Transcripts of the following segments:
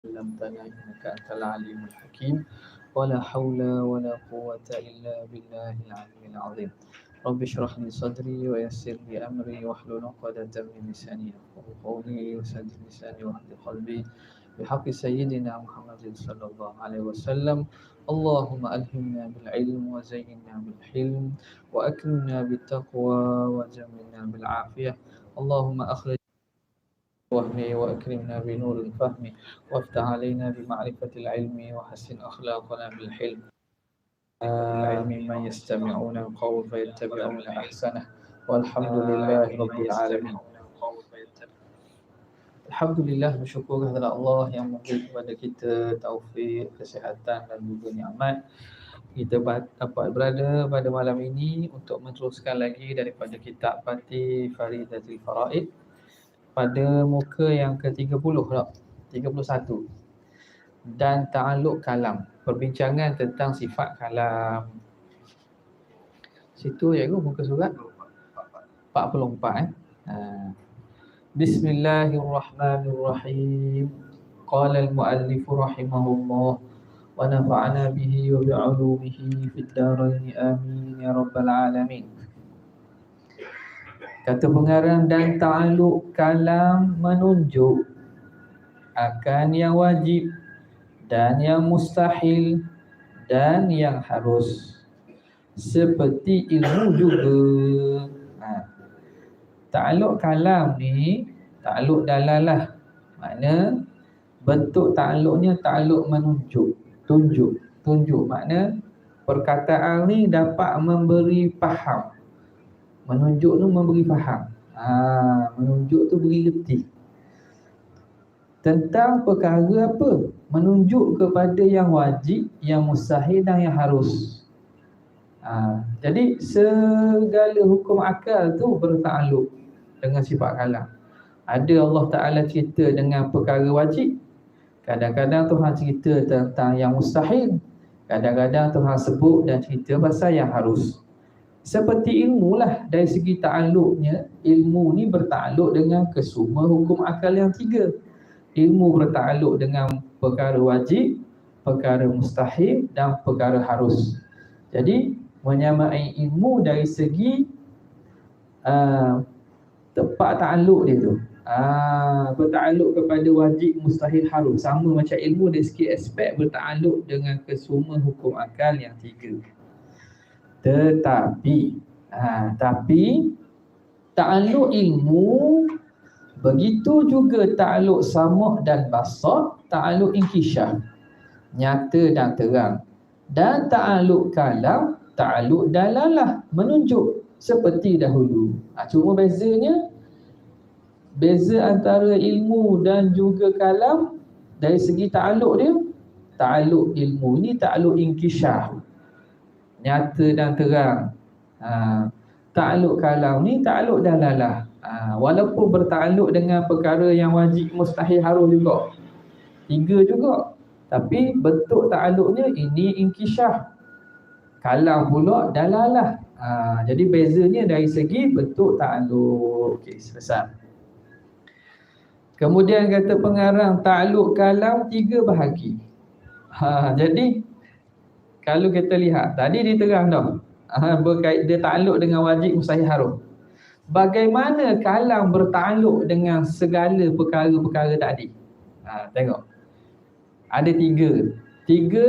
علمتنا إنك أنت العليم الحكيم ولا حول ولا قوة إلا بالله العلي العظيم. رب اشرح لي صدري ويسر لي أمري واحلل عقدة من لساني يفقهوا قولي وسدد لساني واهد قلبي بحق سيدنا محمد صلى الله عليه وسلم. اللهم ألهمنا بالعلم وزينا بالحلم وأكرمنا بالتقوى وجملنا بالعافية. اللهم أخرج وهمي وأكرمنا بنور الفهم وافتح علينا بمعرفة العلم وحسن أخلاقنا بالحلم. ممن يستمعون القول فيتبعون أحسنه والحمد لله رب العالمين. Alhamdulillah, bersyukur kepada Allah yang memberi kepada kita taufik, kesihatan dan juga nikmat. Kita dapat berada pada malam ini untuk meneruskan lagi daripada kitab Fatih Faridatul Faraid pada muka yang ke-30 tak? 31. Dan ta'alluq kalam, perbincangan tentang sifat kalam. Situ ya muka surat 44 Bismillahirrahmanirrahim. Qala al-muallif rahimahullah wa nafa'ana bihi wa bi'ulumihi fid dharain amin ya rabbal alamin. Kata pengarang, dan ta'alluq kalam menunjuk akan yang wajib dan yang mustahil dan yang harus, seperti ilmu juga. Ta'alluq kalam ni ta'alluq dalalah. Makna bentuk ta'alluqnya ta'alluq menunjuk, tunjuk makna perkataan ni dapat memberi faham. Menunjuk tu memberi faham. Menunjuk tu beri reti tentang perkara apa? Menunjuk kepada yang wajib, yang mustahil dan yang harus. Jadi segala hukum akal tu bertakluk dengan sifat kalam. Ada Allah Ta'ala cerita dengan perkara wajib, kadang-kadang Tuhan cerita tentang yang mustahil, kadang-kadang Tuhan sebut dan cerita pasal yang harus. Seperti ilmu lah, dari segi ta'alluqnya, ilmu ni bertakluk dengan kesemua hukum akal yang tiga. Ilmu bertakluk dengan perkara wajib, perkara mustahil dan perkara harus. Jadi menyamai ilmu dari segi tempat ta'alluq dia tu. Bertakluk kepada wajib, mustahil, harus. Sama macam ilmu dari segi aspek bertakluk dengan kesemua hukum akal yang tiga. Tetapi ta'alluq ilmu, begitu juga ta'alluq sama' dan basat, ta'alluq inkishaf, nyata dan terang, dan ta'alluq kalam, ta'alluq dalalah, menunjuk seperti dahulu. Cuma beza antara ilmu dan juga kalam dari segi ta'alluq dia. Ta'alluq ilmu ni ta'alluq inkishaf, nyata dan terang. Ta'alluq kalam ni ta'alluq dalalah. Walaupun bertakluk dengan perkara yang wajib, mustahil, harus juga, tiga juga, tapi bentuk ta'alluqnya ini inkishaf, kalam pula dalalah. Jadi bezanya dari segi bentuk ta'alluq. Okey, selesai. Kemudian kata pengarang, ta'alluq kalam tiga bahagi. Jadi kalau kita lihat tadi diterang dah, dia ta'alluq dengan wajib, mustahil, harus. Bagaimana kalam bertakluk dengan segala perkara-perkara tadi? Tengok. Ada tiga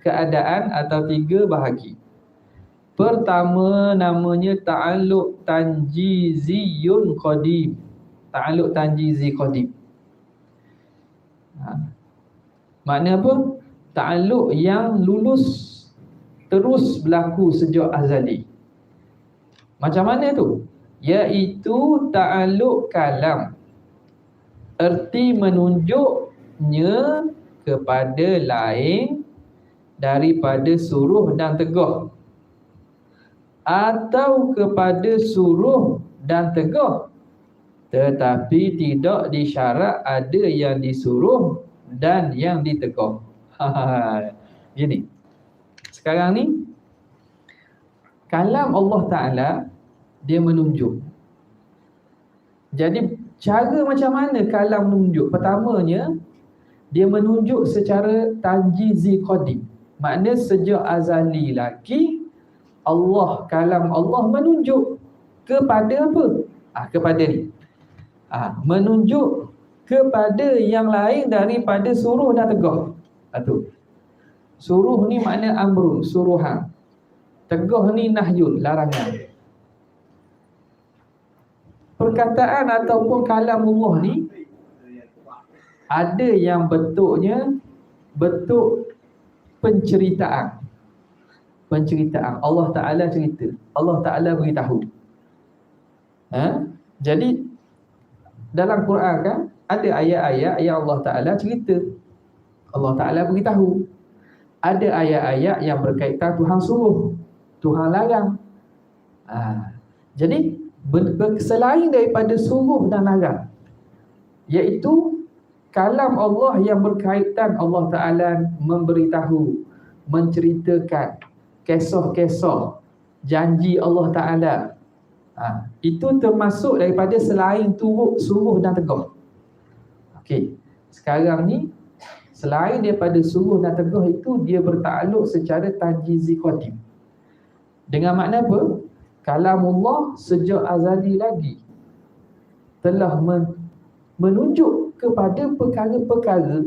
keadaan atau tiga bahagi. Pertama namanya ta'alluq tanjiziyun qadim. Ta'alluq tanjizi qadim. Makna apa? Ta'alluq yang lulus, terus berlaku sejak azali. Macam mana tu? Iaitu ta'alluq kalam, erti menunjuknya kepada lain daripada suruh dan tegah, atau kepada suruh dan tegah, tetapi tidak disyarat ada yang disuruh dan yang ditegah. Gini, sekarang ni kalam Allah Ta'ala dia menunjuk. Jadi cara macam mana kalam menunjuk? Pertamanya Dia menunjuk secara tanjizi qadim. Makna sejak azali lagi Allah, kalam Allah menunjuk kepada apa? Kepada ni. Menunjuk kepada yang lain daripada suruh dan tegah. Itu. Suruh ni makna amrun, suruhan. Tegah ni nahyun, larangan. Perkataan ataupun kalamullah ni ada yang bentuknya bentuk penceritaan. Allah Ta'ala cerita, Allah Ta'ala beritahu. Jadi dalam Quran kan ada ayat-ayat yang Allah Ta'ala cerita, Allah Ta'ala beritahu. Ada ayat-ayat yang berkaitan Tuhan suruh, Tuhan larang. Jadi selain daripada suruh dan larang, iaitu kalam Allah yang berkaitan Allah Ta'ala memberitahu, menceritakan kisah-kisah janji Allah Ta'ala, itu termasuk daripada selain turut, suruh dan tegah. Okey, sekarang ni selain daripada suruh dan tegah itu, dia bertakluk secara tanjizi qadim. Dengan makna apa? Kalamullah sejak azali lagi telah menunjuk kepada perkara-perkara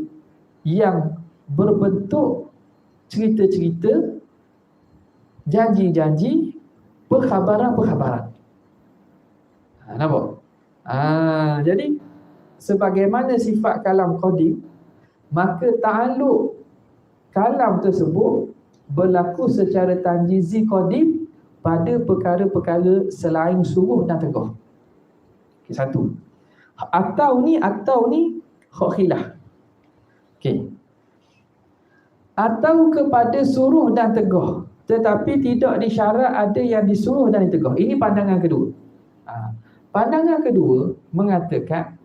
yang berbentuk cerita-cerita, janji-janji, perkhabaran-perkhabaran. Nampak? Jadi sebagaimana sifat kalam qadim, maka ta'alluq kalam tersebut berlaku secara tanjizi qadim pada perkara-perkara selain suruh dan tegah. Okay, satu. Atau ni hak khilaf. Okey. Atau kepada suruh dan tegah, tetapi tidak disyarat ada yang disuruh dan ditegah. Ini pandangan kedua. Pandangan kedua mengatakan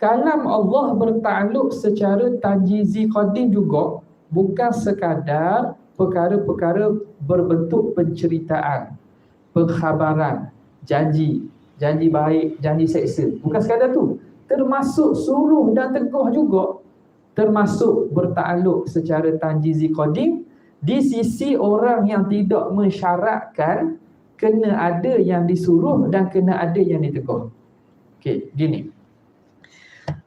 kalam Allah bertakluk secara tanjizi qadim juga, bukan sekadar perkara-perkara berbentuk penceritaan, pengkhabaran, janji baik, janji seksa. Bukan sekadar tu, termasuk suruh dan tegah juga termasuk bertakluk secara tanjizi qadim di sisi orang yang tidak mensyaratkan kena ada yang disuruh dan kena ada yang ditegah. Okey, gini.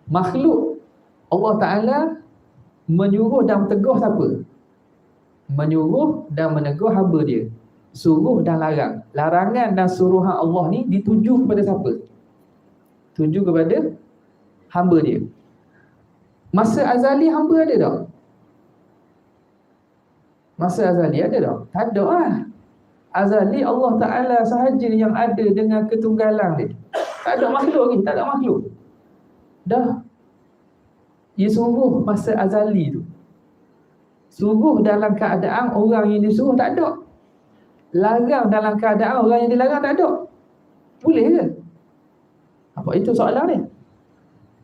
Makhluk Allah Ta'ala menyuruh dan tegah siapa? Menyuruh dan menegur hamba dia. Suruh dan larang. Larangan dan suruhan Allah ni dituju kepada siapa? Tuju kepada hamba dia. Masa azali hamba ada tak? Masa azali ada tak? Tak ada lah. Azali Allah Ta'ala sahaja yang ada dengan ketunggalan dia. Tak ada makhluk lagi, tak ada makhluk. Dah. Dia suruh masa azali tu. Suruh dalam keadaan orang yang disuruh tak ada. Larang dalam keadaan orang yang dilarang tak ada. Boleh ke? Apa itu soalan dia?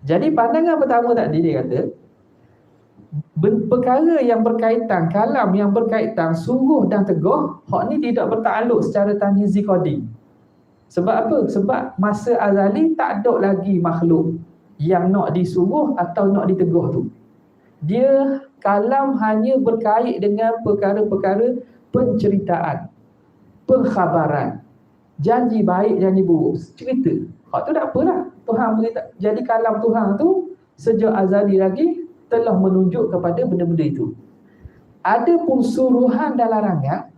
Jadi pandangan pertama tadi dia kata, perkara yang berkaitan, kalam yang berkaitan suruh dan tegah, hak ni tidak bertakluk secara tanjizi qadim. Sebab apa? Sebab masa azali tak ada lagi makhluk yang nak disuruh atau nak ditegur tu. Dia kalam hanya berkait dengan perkara-perkara penceritaan, pengkhabaran, janji baik, janji buruk, cerita. Hak tu tak apalah. Tuhan beritahu. Jadi kalam Tuhan tu sejak azali lagi telah menunjuk kepada benda-benda itu. Adapun suruhan dan larangan,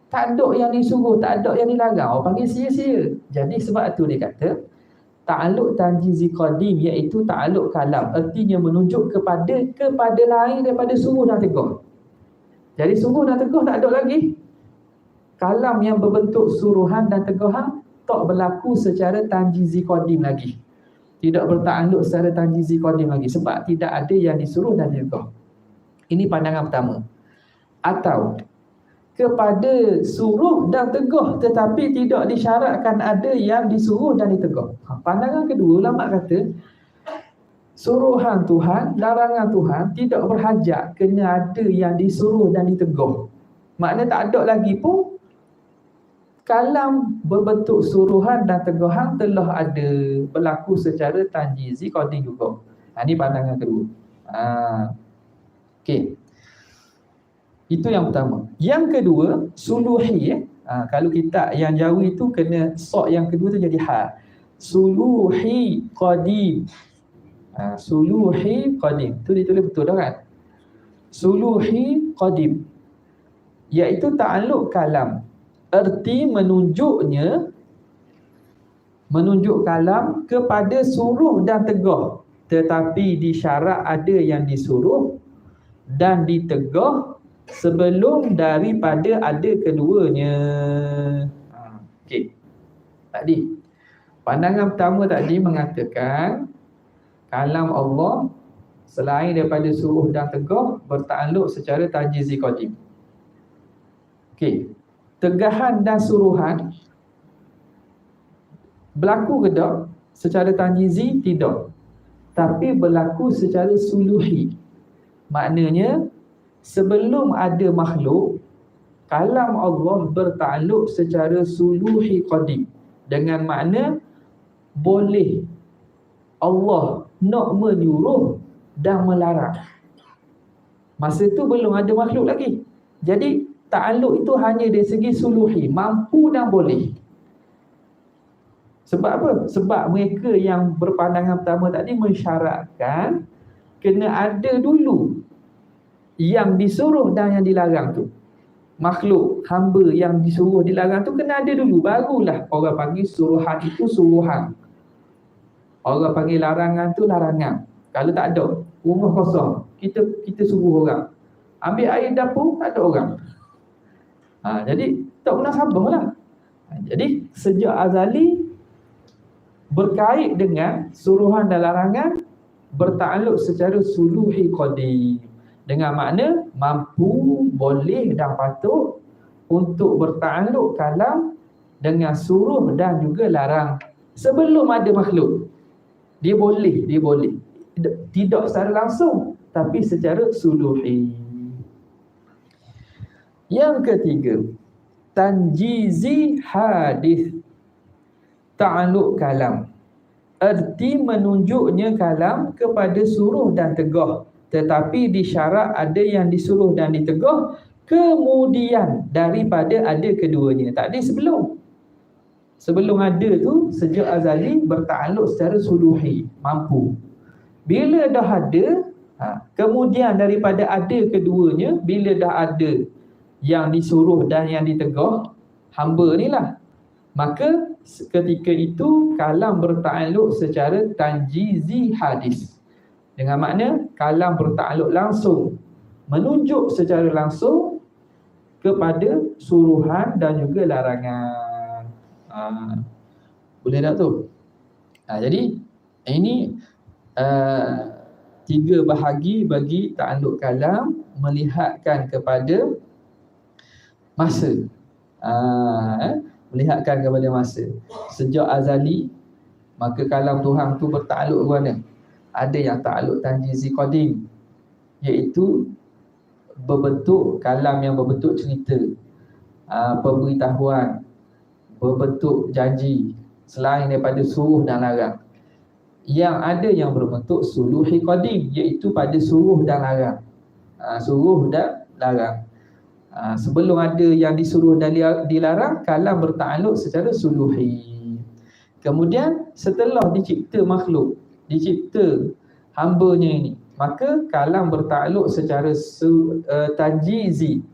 tak ada yang disuruh, tak ada yang dilarang. Orang panggil sia-sia. Jadi sebab itu dia kata ta'alluq tanjizi qadim, iaitu ta'alluq kalam, artinya menunjuk kepada lain daripada suruh dan tegah. Jadi suruh dan tegah tak ada lagi. Kalam yang berbentuk suruhan dan tegahan tak berlaku secara tanjizi qadim lagi. Tidak berta'alluq secara tanjizi qadim lagi sebab tidak ada yang disuruh dan ditegah. Ini pandangan pertama. Atau kepada suruh dan tegah tetapi tidak disyaratkan ada yang disuruh dan ditegah. Pandangan kedua, ulama kata suruhan Tuhan, larangan Tuhan tidak berhajat kena ada yang disuruh dan ditegah. Maknanya tak ada lagi pun kalam berbentuk suruhan dan tegahan telah ada berlaku secara tanjizi qadim juga. Ini pandangan kedua. Okey. Itu yang pertama. Yang kedua, suluhi. Kalau kita yang Jawi itu kena sok yang kedua tu jadi ha. Suluhi qadim. Suluhi qadim. Tu ditulis betul dah kan? Suluhi qadim. Iaitu ta'alluq kalam. Erti menunjuk kalam kepada suruh dan tegah. Tetapi di syarat ada yang disuruh dan ditegah sebelum daripada ada keduanya. Okey. Tadi pandangan pertama tadi mengatakan kalam Allah selain daripada suruh dan tegah bertakluk secara tajzizi qadim. Okey. Tegahan dan suruhan berlaku ke tak? Secara tajzizi tidak. Tapi berlaku secara suluhi. Maknanya sebelum ada makhluk, kalam Allah bertakluk secara suluhi qadim. Dengan makna boleh Allah nak menyuruh dan melarang. Masa tu belum ada makhluk lagi. Jadi ta'alluq itu hanya dari segi suluhi, mampu dan boleh. Sebab apa? Sebab mereka yang berpandangan pertama tadi mensyaratkan kena ada dulu yang disuruh dan yang dilarang tu. Makhluk, hamba yang disuruh dilarang tu kena ada dulu. Barulah orang panggil suruhan itu suruhan. Orang panggil larangan tu larangan. Kalau tak ada, rumah kosong, kita suruh orang. Ambil air dapur, tak ada orang. Jadi tak pernah sabarlah. Jadi sejak azali berkait dengan suruhan dan larangan bertakluk secara suluhi qadim. Dengan makna mampu, boleh dan patut untuk bertakluk kalam dengan suruh dan juga larang. Sebelum ada makhluk, dia boleh. Tidak secara langsung, tapi secara suluhi. Yang ketiga, tanjizi hadis. Ta'alluq kalam. Erti menunjuknya kalam kepada suruh dan tegah. Tetapi di syarat ada yang disuruh dan ditegah kemudian daripada ada keduanya. Tadi sebelum ada tu sejak azali bertakluk secara suluhi, mampu. Bila dah ada, kemudian daripada ada keduanya, bila dah ada yang disuruh dan yang ditegah, hamba ni lah, maka ketika itu kalam bertakluk secara tanjizi hadis. Dengan makna kalam bertakluk langsung, menunjuk secara langsung kepada suruhan dan juga larangan. Boleh tak tu? Jadi ini tiga bahagi bagi ta'alluq kalam, melihatkan kepada masa. Melihatkan kepada masa. Sejak azali, maka kalam Tuhan tu bertakluk ke mana? Ada yang ta'alluq tanjizi qadim, iaitu berbentuk kalam yang berbentuk cerita, pemberitahuan, berbentuk janji, selain daripada suruh dan larang. Yang ada yang berbentuk suluhi qadim, iaitu pada suruh dan larang. Suruh dan larang. Sebelum ada yang disuruh dan dilarang, kalam bertakluk secara suluhi. Kemudian setelah dicipta makhluk, dicipta hambanya ini, maka kalam bertakluk secara tanjizi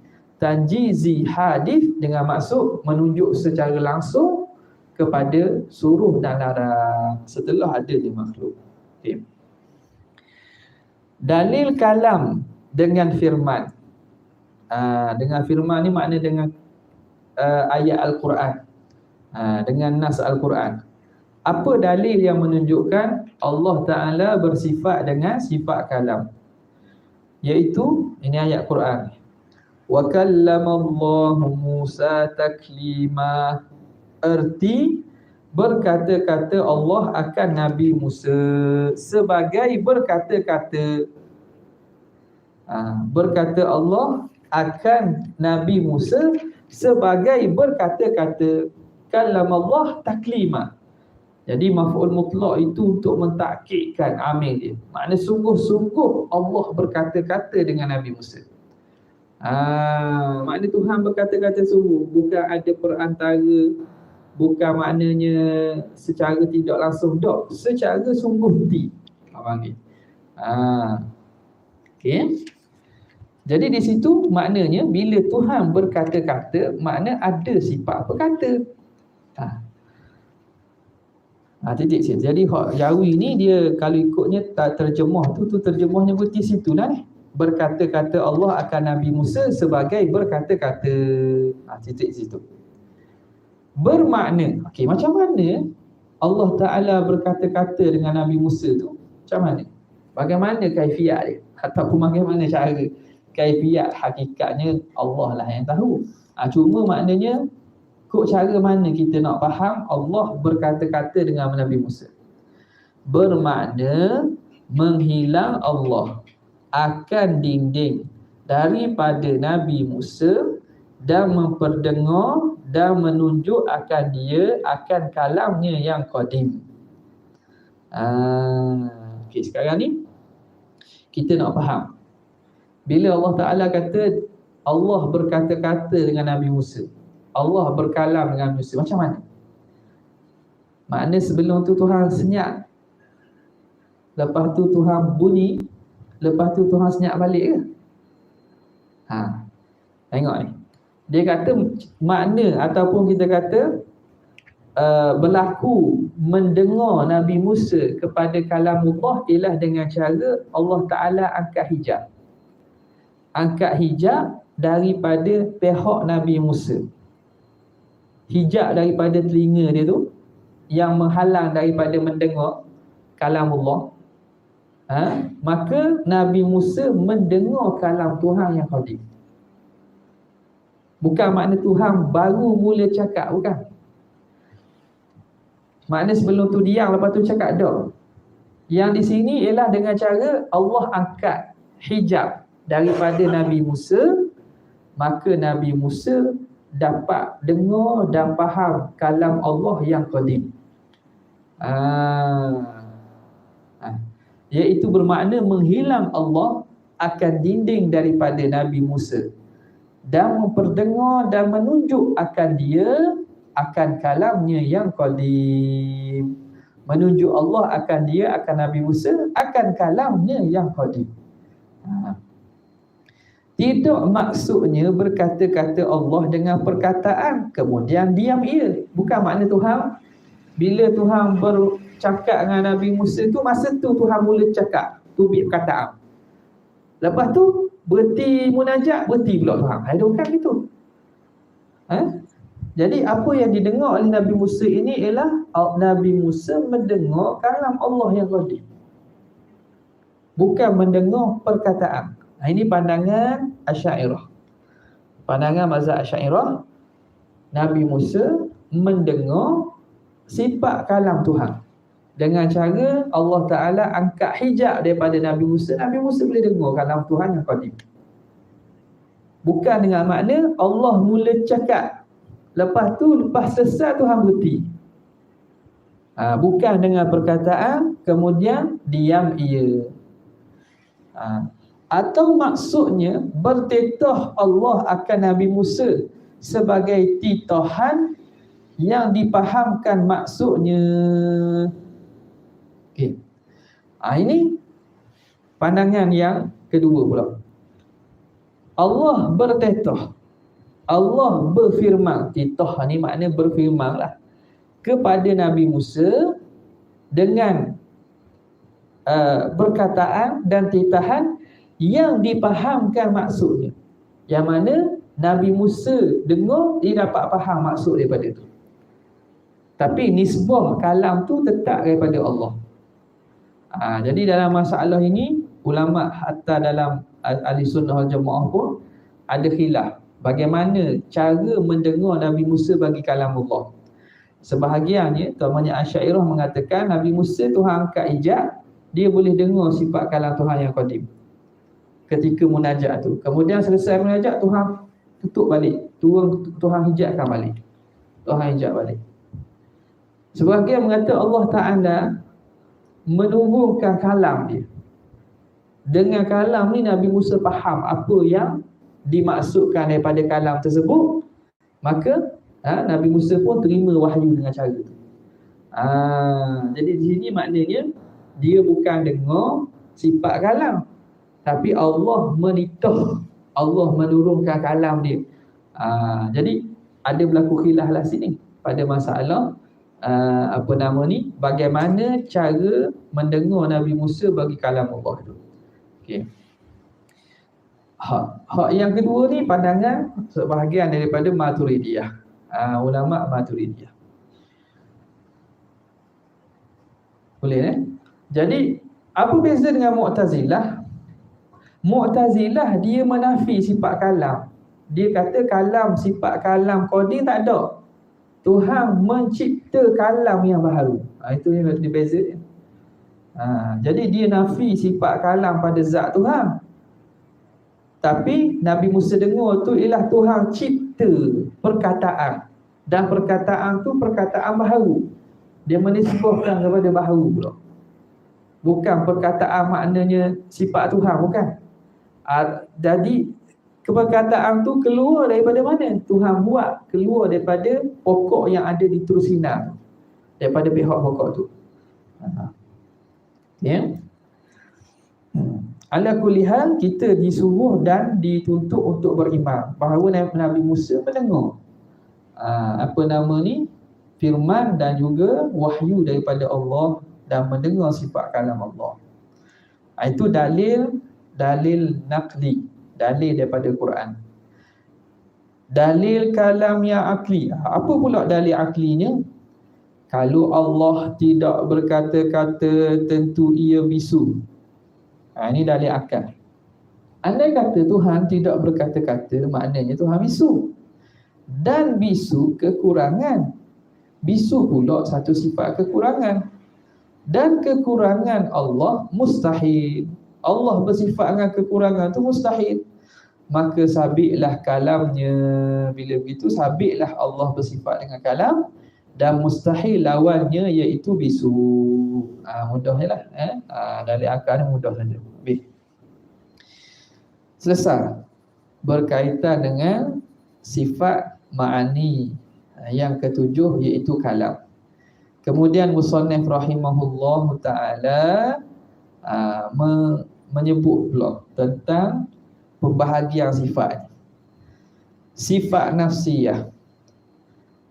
hadis, dengan maksud menunjuk secara langsung kepada suruh dan larang setelah ada di makhluk. Okay. Dalil kalam dengan firman. Dengan firman ni makna dengan ayat Al-Quran, dengan nas Al-Quran. Apa dalil yang menunjukkan Allah Ta'ala bersifat dengan sifat kalam? Iaitu, ini ayat Quran. Wa kallamallahu Musa taklima. Erti berkata-kata Allah akan Nabi Musa sebagai berkata-kata. Berkata Allah akan Nabi Musa sebagai berkata-kata. Kallamallah taklima. Jadi maf'ul mutlak itu untuk mentakkidkan amil dia. Maknanya sungguh-sungguh Allah berkata-kata dengan Nabi Musa. Maknanya Tuhan berkata-kata sungguh, bukan ada perantara, bukan maknanya secara tidak langsung, dok, secara sungguh hati. Panggil. Okey. Jadi di situ maknanya bila Tuhan berkata-kata, makna ada sifat berkata. Titik situ. Jadi Jawi ni dia kalau ikutnya terjemah tu terjemahnya berarti situ dah ni. Berkata-kata Allah akan Nabi Musa sebagai berkata-kata. Titik situ. Bermakna, okey, macam mana Allah Ta'ala berkata-kata dengan Nabi Musa tu? Macam mana? Bagaimana kaifiat dia? Ataupun bagaimana cara? Kaifiat hakikatnya Allah lah yang tahu. Cuma maknanya kok cara mana kita nak faham Allah berkata-kata dengan Nabi Musa? Bermakna menghilang Allah akan dinding daripada Nabi Musa dan memperdengar dan menunjuk akan dia akan kalamnya yang qadim. Okey, sekarang ni kita nak faham. Bila Allah Ta'ala kata Allah berkata-kata dengan Nabi Musa, Allah berkalam dengan Musa, macam mana? Makna sebelum tu Tuhan senyap, lepas tu Tuhan bunyi, lepas tu Tuhan senyap balik ke? Tengok ni. Dia kata makna ataupun kita kata berlaku mendengar Nabi Musa kepada kalamullah ialah dengan cara Allah Ta'ala angkat hijab. Angkat hijab daripada pihak Nabi Musa. Hijab daripada telinga dia tu yang menghalang daripada mendengar kalamullah. Maka Nabi Musa mendengar kalam Tuhan yang qadim. Bukan makna Tuhan baru mula cakap, bukan. Makna sebelum tu diam, lepas tu cakap dah. Yang di sini ialah dengan cara Allah angkat hijab daripada Nabi Musa, maka Nabi Musa dapat dengar dan faham kalam Allah yang qadim. Iaitu bermakna menghilang Allah akan dinding daripada Nabi Musa dan memperdengar dan menunjuk akan dia akan kalamnya yang qadim. Menunjuk Allah akan dia akan Nabi Musa akan kalamnya yang qadim. Tidak maksudnya berkata-kata Allah dengan perkataan kemudian diam ia. Bukan makna Tuhan bila Tuhan bercakap dengan Nabi Musa tu, masa tu Tuhan mula cakap, tubik perkataan. Lepas tu berhenti munajat, berhenti pula Tuhan. Bukan gitu. Jadi apa yang didengar oleh Nabi Musa ini ialah Nabi Musa mendengar kalam Allah yang qadim, bukan mendengar perkataan. Ini pandangan Asy'ariyah. Pandangan mazhab Asy'ariyah, Nabi Musa mendengar sifat kalam Tuhan dengan cara Allah Ta'ala angkat hijab daripada Nabi Musa. Nabi Musa boleh dengar kalam Tuhan yang qadim. Bukan dengan makna Allah mula cakap, lepas selesai Tuhan berhenti. Bukan dengan perkataan kemudian diam ia. Atau maksudnya bertetah Allah akan Nabi Musa sebagai titahan yang dipahamkan maksudnya. Okey. Ini pandangan yang kedua pula. Allah bertetah, Allah berfirman. Titah ni makna berfirman lah kepada Nabi Musa dengan perkataan dan titahan yang dipahamkan maksudnya. Yang mana Nabi Musa dengar, dia dapat faham maksud daripada itu. Tapi nisbah kalam tu tetap daripada Allah. Jadi dalam masalah ini, ulama hatta dalam ahli sunnah wal jamaah pun ada khilaf bagaimana cara mendengar Nabi Musa bagi kalam Allah. Sebahagiannya, terutamanya Asy'ariyah mengatakan Nabi Musa Tuhan angkat hijab, dia boleh dengar sifat kalam Tuhan yang qadim ketika munajat tu. Kemudian selesai munajat, Tuhan tutup balik, Tuhan hijabkan balik. Tuhan hijab balik. Sebahagian mengata Allah Ta'ala menurunkan kalam dia. Dengan kalam ni Nabi Musa faham apa yang dimaksudkan daripada kalam tersebut. Maka Nabi Musa pun terima wahyu dengan cara tu. Jadi di sini maknanya dia bukan dengar sifat kalam, tapi Allah menitah, Allah menurunkan kalam dia. Jadi ada berlaku khilaf lah sini pada masalah bagaimana cara mendengar Nabi Musa bagi kalam Allah tu. Okey. Hak yang kedua ni pandangan sebahagian daripada Maturidiyah, ulama Maturidiyah. Boleh Jadi apa beza dengan Mu'tazilah? Mu'tazilah dia menafi sifat kalam. Dia kata kalam, sifat kalam qadim tak ada. Tuhan mencipta kalam yang baru. Itu yang beza dia. Jadi dia nafi sifat kalam pada zat Tuhan. Tapi Nabi Musa dengar tu ialah Tuhan cipta perkataan. Dan perkataan tu perkataan baharu. Dia menisbahkan kepada baharu pula. Bukan perkataan maknanya sifat Tuhan, bukan. Jadi perkataan tu keluar daripada mana? Tuhan buat keluar daripada pokok yang ada di Tursinan. Daripada pihak pokok tu. Ya. Ala kulli hal, kita disuruh dan dituntut untuk beriman bahawa Nabi Musa mendengar firman dan juga wahyu daripada Allah dan mendengar sifat kalam Allah. Itu dalil naqli, dalil daripada Quran. Dalil kalam yang akli. Apa pula dalil aklinya? Kalau Allah tidak berkata-kata, tentu ia bisu. Ini dalil akal. Andai kata Tuhan tidak berkata-kata, maknanya Tuhan bisu. Dan bisu kekurangan. Bisu pula satu sifat kekurangan. Dan kekurangan Allah mustahil. Allah bersifat dengan kekurangan tu mustahil. Maka sabitlah kalamnya. Bila begitu sabitlah Allah bersifat dengan kalam. Dan mustahil lawannya iaitu bisu. Mudahnya lah. Dalil akal ni mudah saja. Selesai. Berkaitan dengan sifat ma'ani. Yang ketujuh iaitu kalam. Kemudian musannif rahimahullah ta'ala menyebut pula tentang pembahagian sifat. Sifat nafsiyah.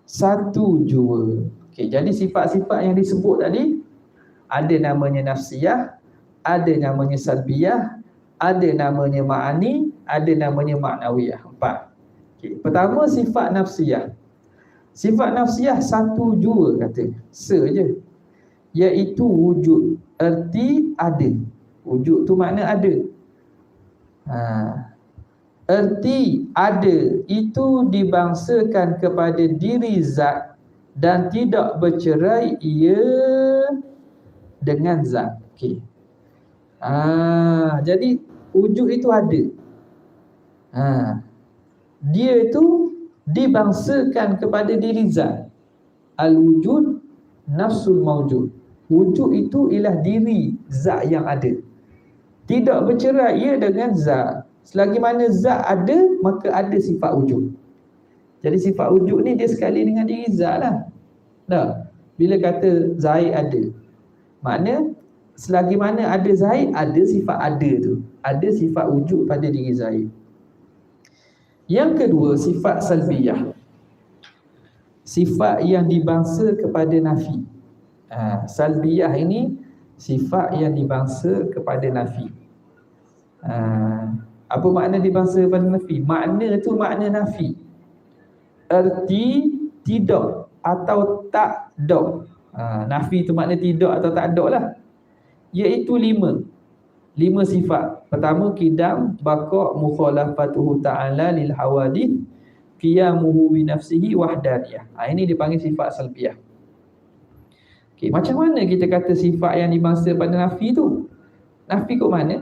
Satu jua. Okey, jadi sifat-sifat yang disebut tadi ada namanya nafsiyah, ada namanya salbiyah, ada namanya ma'ani, ada namanya ma'nawiyah. 4. Okey, pertama sifat nafsiyah. Sifat nafsiyah satu jua katanya. Je. Iaitu wujud. Erti ada. Wujud tu makna ada. Erti ada itu dibangsakan kepada diri zat dan tidak bercerai ia dengan zat. Okey. Jadi wujud itu ada. Dia itu dibangsakan kepada diri zat. Al-wujud nafsul mawjud. Wujud itu ialah diri zat yang ada. Tidak bercerai ia dengan zat. Selagi mana zat ada, maka ada sifat wujud. Jadi sifat wujud ni dia sekali dengan diri zat lah. Bila kata Zaid ada, makna selagi mana ada Zaid, ada sifat ada tu. Ada sifat wujud pada diri Zaid. Yang kedua, sifat salbiyah. Sifat yang dibangsa kepada nafi. Salbiyah ini sifat yang dibangsa kepada nafi. Apa makna dibangsa kepada nafi? Makna tu makna nafi. Erti tidak atau tak ada. Nafi tu makna tidak atau tak ada lah. Iaitu 5 sifat. Pertama, qidam, baqa', mukhalafatuhu ta'ala lil hawadith, qiyamuhu bi nafsihi, wahdaniyah. Ini dipanggil sifat salbiyah. Okey, macam mana kita kata sifat yang dibangsa pada nafi tu? Nafi kat mana?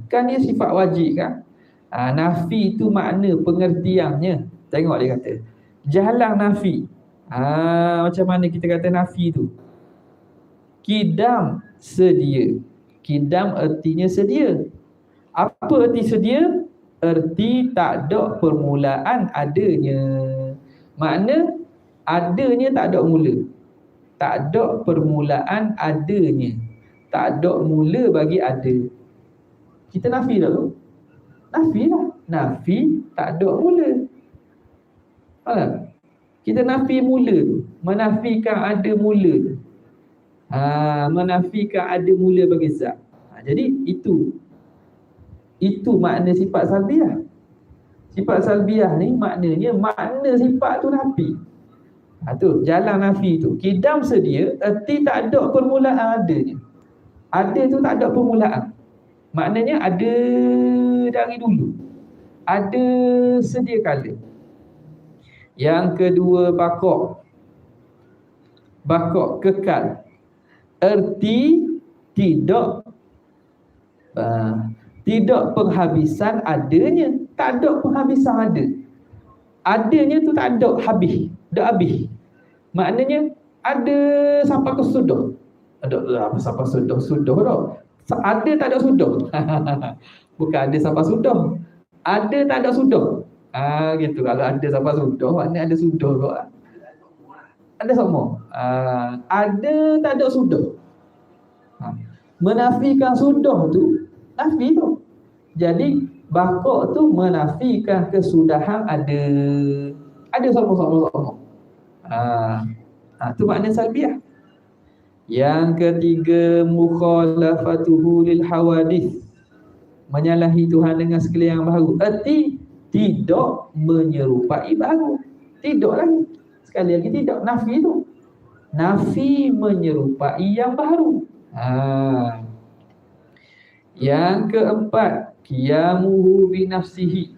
Kan dia sifat wajib kan? Nafi tu makna pengertiannya. Tengok dia kata jahalang nafi. Macam mana kita kata nafi tu? Kidam sedia. Kidam ertinya sedia. Apa erti sedia? Erti tak ada permulaan adanya. Makna adanya tak ada mula. Tak ada permulaan adanya. Tak ada mula bagi ada. Kita nafi tak tu? Nafi lah. Nafi tak ada mula. Faham? Kita nafi mula tu. Menafikan ada mula tu. Menafikan ada mula bagi zat. Jadi itu makna sifat salbiah. Sifat salbiah ni maknanya makna sifat tu nafi. Tu jalan nafi tu. Kidam sedia erti tak ada permulaan adanya. Ada tu tak ada permulaan. Maknanya ada dari dulu. Ada sedia kala. Yang kedua bakok. Bakok kekal. Erti tidak penghabisan adanya. Tak ada penghabisan ada. Adanya tu tak ada habis. Tak habis. Maknanya ada sampai ke sudah. Ada sampai sudah tau. Ada tak ada sudah. Bukan ada sampai sudah. Ada tak ada sudah. Gitu. Kalau ada sampai sudah, maknanya ada sudah kok. Ada semua. Ada tak ada sudah. Menafikan sudah tu nafi tu. Jadi bakok tu menafikan kesudahan ada. Ada sama-sama. Tu makna salbiah. Yang ketiga, mukhalafatuhu lil hawadith. Menyalahi Tuhan dengan sekalian yang baru. Erti tidak menyerupai baru. Tidak lagi. Sekali lagi tidak. Nafi tu. Nafi menyerupai yang baru. Yang keempat, qiyamuhu binafsihi.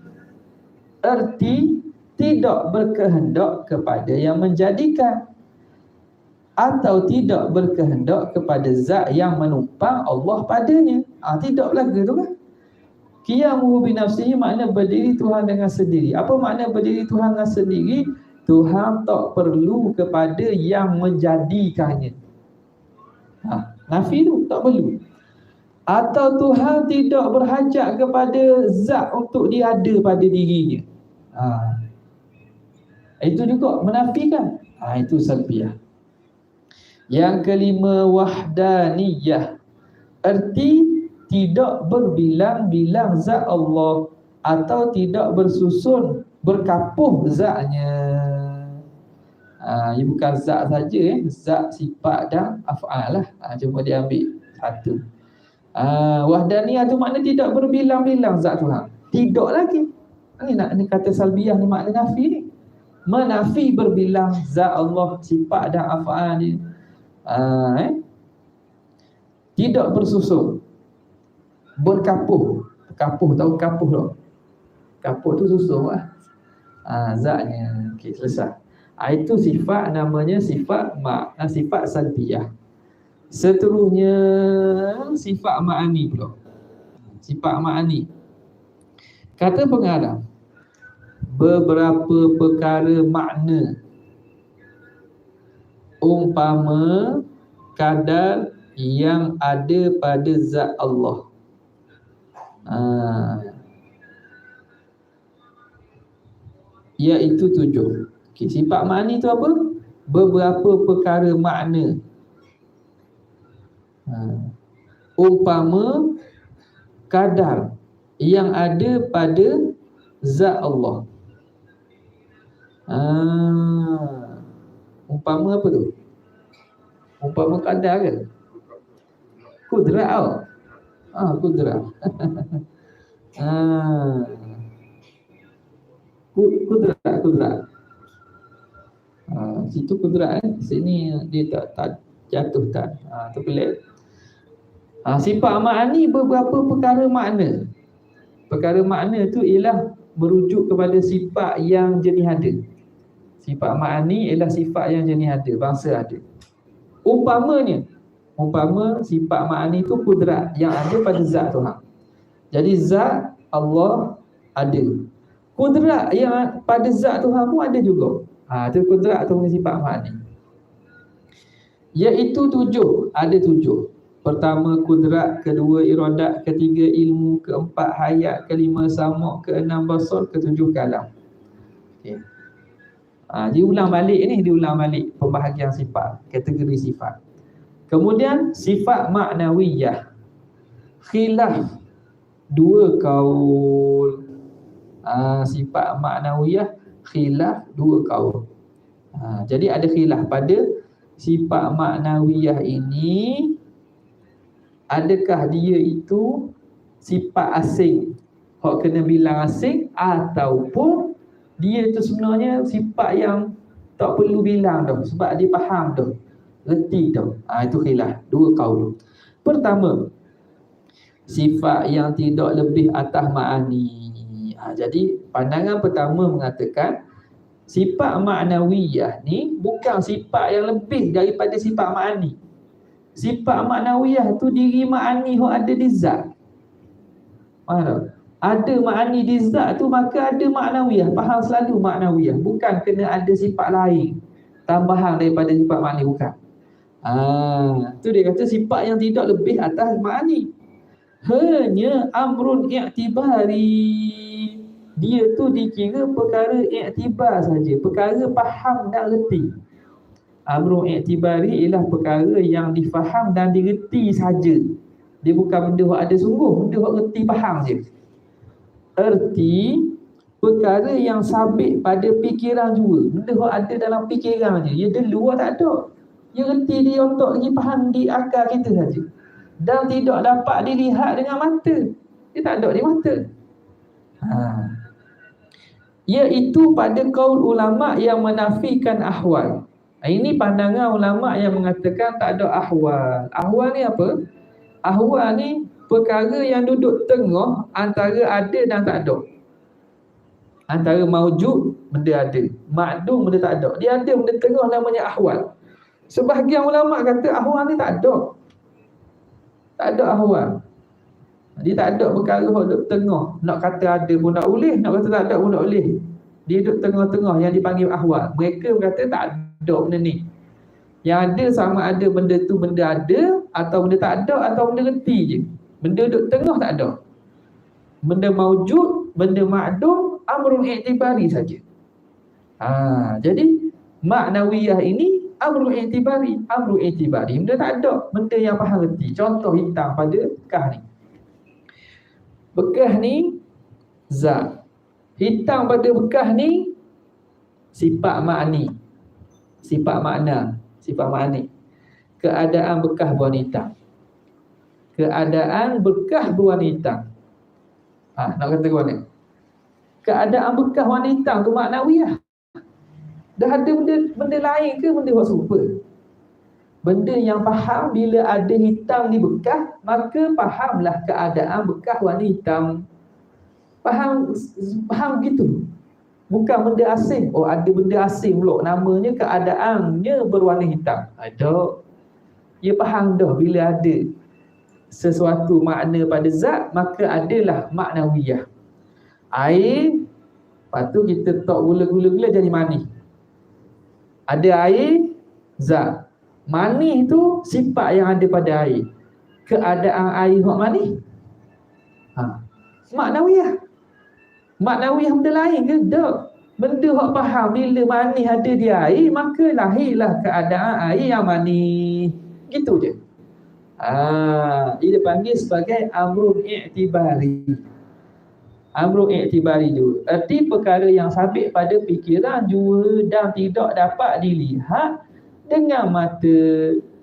Erti tidak berkehendak kepada yang menjadikan, atau tidak berkehendak kepada zat yang menumpang Allah padanya. Tidak lagi tu kan. Qiyamuhu binafsihi makna berdiri Tuhan dengan sendiri. Apa makna berdiri Tuhan dengan sendiri? Tuhan tak perlu kepada yang menjadikannya. Nafi tu tak perlu. Atau Tuhan tidak berhajat kepada zat untuk dia ada pada dirinya. Itu juga menafikan. Itu salbiah. Yang kelima, wahdaniyah. Erti tidak berbilang-bilang zat Allah, atau tidak bersusun, berkapuh zatnya. Ia bukan zat saja, zat, sifat dan af'al lah. Cuma dia ambil satu. Wahdaniyah tu makna tidak berbilang-bilang zat Tuhan. Tidak lagi. Ni kata salbiah ni makna nafi ni. Menafi berbilang zat Allah, sifat dan af'al ni. Tidak bersusun, berkapuh. Kapuh, tahu kapuh tak? Kapuh tu susun lah. Zatnya. Okey, selesai. Itu sifat, namanya sifat sifat salbiyah. Seterusnya sifat ma'ani pula. Sifat ma'ani. Kata pengarang, beberapa perkara makna, umpama kadar yang ada pada zat Allah. Iaitu 7. Sifat ma'ani tu apa? Beberapa perkara makna. Umpama kadar yang ada pada zat Allah. Umpama apa tu? Umpama kadar kan? Kudrat tau. Kudrat. Kudrat. Situ kudrat sini dia tak jatuh tak. Tu pelik. Sifat ma'ani beberapa perkara makna. Perkara makna tu ialah merujuk kepada sifat yang jenis ada. Sifat ma'ani ialah sifat yang jenis ada, bangsa ada. Umpama sifat ma'ani tu kudrat yang ada pada zat Tuhan. Jadi zat Allah ada. Kudrat yang pada zat Tuhan pun ada juga. Itu kudrat atau sifat ma'ani. Iaitu 7, ada 7. Pertama kudrat, kedua iradat, ketiga ilmu, keempat hayat, kelima samuk, keenam basar, ketujuh kalam. Okay. Diulang balik pembahagian sifat, kategori sifat. Kemudian sifat maknawiyah, khilaf, 2 kaul. Sifat maknawiyah khilaf, 2 kaul. Jadi ada khilaf pada sifat maknawiyah ini. Adakah dia itu sifat asing, hak kena bilang asing, ataupun dia itu sebenarnya sifat yang tak perlu bilang dah, sebab dia faham dah, reti dah. Itu khilaf, 2 kaul. Pertama, sifat yang tidak lebih atas ma'ani. Jadi pandangan pertama mengatakan sifat maknawiyah ni bukan sifat yang lebih daripada sifat ma'ani. Sifat maknawiyah tu diri ma'ani yang ada di zat. Ada ma'ani di zat tu, maka ada maknawiyah. Faham selalu maknawiyah, bukan kena ada sifat lain tambahan daripada sifat ma'ani, bukan. Tu dia kata sifat yang tidak lebih atas ma'ani. Hanya amrun i'tibari. Dia tu dikira perkara i'tibar saja, perkara faham dan reti. Amrun i'tibari ialah perkara yang difaham dan direti saja. Dia bukan benda yang ada sungguh, benda yang reti faham je. Erti perkara yang sabit pada fikiran juga, benda yang ada dalam fikiran je. Dia di luar tak ada. Dia reti di otak lagi, faham di akal kita saja. Dan tidak dapat dilihat dengan mata. Dia tak ada di mata. Iaitu pada kaul ulama yang menafikan ahwal. Ini pandangan ulama yang mengatakan tak ada ahwal. Ahwal ni apa? Ahwal ni perkara yang duduk tengah antara ada dan tak ada. Antara maujud, benda ada, makdum, benda tak ada. Dia ada benda tengah, namanya ahwal. Sebahagian ulama kata ahwal ni tak ada. Tak ada ahwal. Dia tak ada perkara yang duduk tengah. Nak kata ada pun tak boleh, nak kata tak ada pun tak boleh. Dia duduk tengah-tengah yang dipanggil ahwal. Mereka berkata tak ada benda ni. Yang ada sama ada benda tu benda ada, atau benda tak ada, atau benda reti je. Benda duduk tengah tak ada. Benda maujud, benda ma'dum, amrun i'tibari saja. Jadi maknawiyah ini amrun i'tibari. Amrun i'tibari, benda tak ada, benda yang faham reti. Contoh hitam pada bekah ni. Bekah ni zat. Hitam pada bekah ni sifat ma'ani. Sifat makna, sifat ma'ani. Keadaan bekah berwarna hitam. Keadaan bekah berwarna hitam. Nak kata ke mana? Keadaan bekah warna hitam tu maknawiyah. Dah ada benda lain ke benda yang serupa? Benda yang faham bila ada hitam di bekah, maka fahamlah keadaan bekah warna hitam. Faham gitu. Bukan benda asing. Oh, ada benda asing pula, namanya keadaannya berwarna hitam. Ada. Dia faham dah bila ada sesuatu makna pada zat, maka adalah maknawiyah. Air, lepas tu kita tak gula-gula jadi manis. Ada air, zat. Manis tu sifat yang ada pada air. Keadaan air hak manis, maknawiyah. Maknawiyah benda lain ke? Tak. Benda hak faham bila manis ada di air, maka lahirlah keadaan air yang manis. Gitu je. Dia panggil sebagai amrun i'tibari. Amrun i'tibari juga. Erti perkara yang sabit pada fikiran juga dan tidak dapat dilihat dengan mata,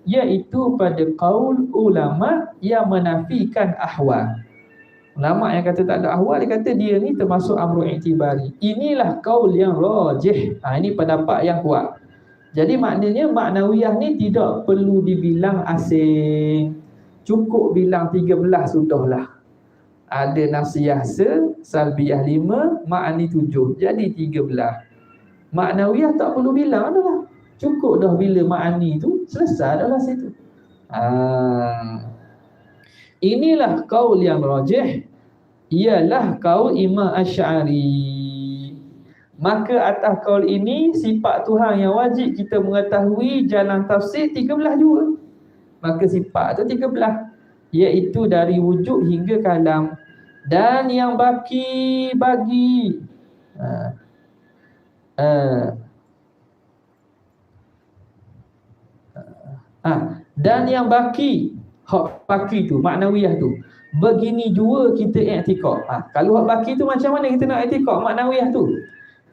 iaitu pada kaul ulama yang menafikan ahwal. Ulama yang kata tak ada ahwal, dia kata dia ni termasuk amrun i'tibari. Inilah kaul yang rajih. Ini pendapat yang kuat. Jadi maknanya maknawiyah ni tidak perlu dibilang asing. Cukup bilang 13 sudahlah. Ada nafsiyah salbiyah 5, ma'ani 7. Jadi 13. Maknawiyah tak perlu bilang dah. Cukup dah bila ma'ani tu selesai dah lah situ. Inilah kaul yang rajih, ialah kaul Imam Asy'ari. Maka atas kaul ini sifat Tuhan yang wajib kita mengetahui jalan tafsir 13 juga. Maka sifat tu 13, iaitu dari wujud hingga kalam. Dan yang baki bagi dan yang baki, hak baki tu, maknawiyah tu, begini juga kita i'tikad. Kalau hak baki tu macam mana kita nak i'tikad maknawiyah tu?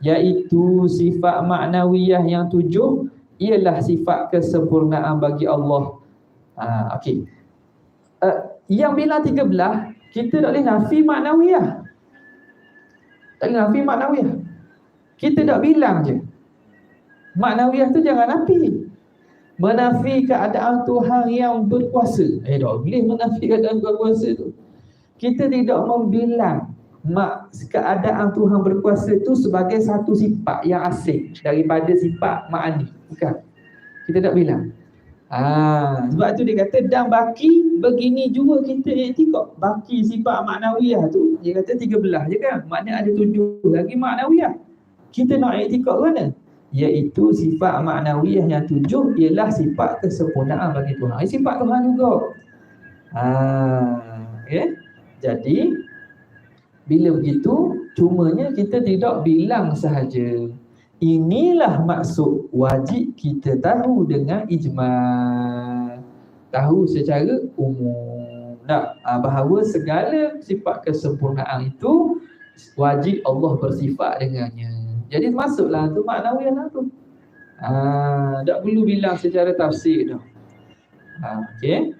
Iaitu sifat maknawiyah yang 7 ialah sifat kesempurnaan bagi Allah. Okey. Yang bilang 13 kita tak boleh nafi maknawiyah. Tak boleh nafi maknawiyah. Kita tak bilang je. Maknawiyah tu jangan nafi. Menafi keadaan Tuhan yang berkuasa. Tak boleh menafi keadaan berkuasa tu. Kita tidak membilang keadaan Tuhan berkuasa itu sebagai satu sifat yang asing daripada sifat ma'ani. Bukan. Kita tak bilang. Sebab tu dia kata dan baki begini juga kita i'tikad. Baki sifat maknawiyah tu dia kata 13 je kan. Maknanya ada 7 lagi maknawiyah. Kita nak i'tikad mana? Iaitu sifat maknawiyah yang 7 ialah sifat kesempurnaan bagi Tuhan. Sifat Tuhan juga. Okay? Jadi bila begitu, cumanya kita tidak bilang sahaja. Inilah maksud wajib kita tahu dengan ijma'. Tahu secara umum. Bahawa segala sifat kesempurnaan itu wajib Allah bersifat dengannya. Jadi masuklah tu maknawiyah lah tu. Tak perlu bilang secara tafsir dah. Okey.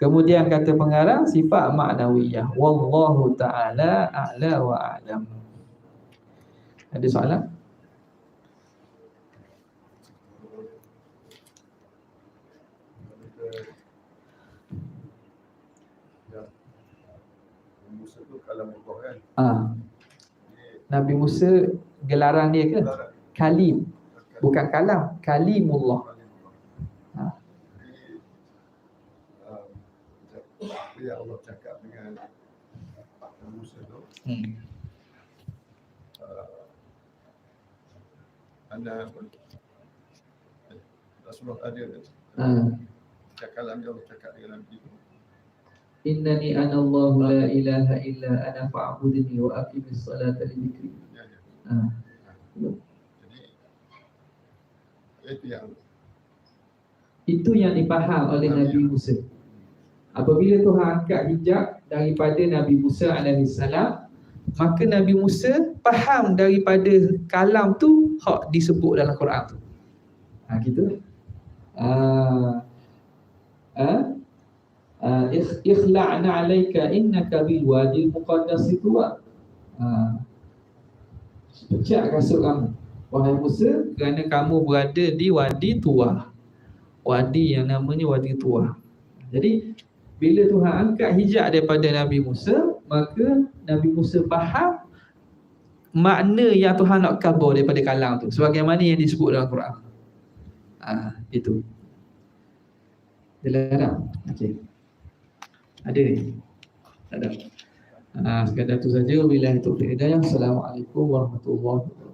Kemudian kata pengarang sifat maknawiyah. Wallahu ta'ala a'la wa a'lam. Ada soalan? Musa tu kalam Allah kan? Nabi Musa gelaran dia ke? Kalim. Bukan kalam, kalimullah. Bila Allah cakap dengan Musa tu, anda Rasulullah ada cakalan dia Allah cakap dengan Nabi tu. Innani anallahu la ilaha illa ana fa'budni wa aqimis salata li dzikri. Jadi itu yang dipaham oleh Nabi Musa. Apabila Tuhan angkat hijab daripada Nabi Musa alaihissalam, maka Nabi Musa faham daripada kalam tu hak disebut dalam Quran tu. Gitu. Ikhla'na 'alaika innaka bil wadil muqaddas tuwa. Pecah kasut kamu wahai Musa kerana kamu berada di wadi Tuwa. Wadi yang namanya wadi Tuwa. Jadi bila Tuhan angkat hijab daripada Nabi Musa, maka Nabi Musa faham makna yang Tuhan nak khabar daripada kalam tu sebagaimana yang disebut dalam Quran. Itu. Dilarang. Okey. Ada ni? Tak ada. Sekadar tu saja. Wabillahi taufiq hidayah. Assalamualaikum warahmatullahi wabarakatuh.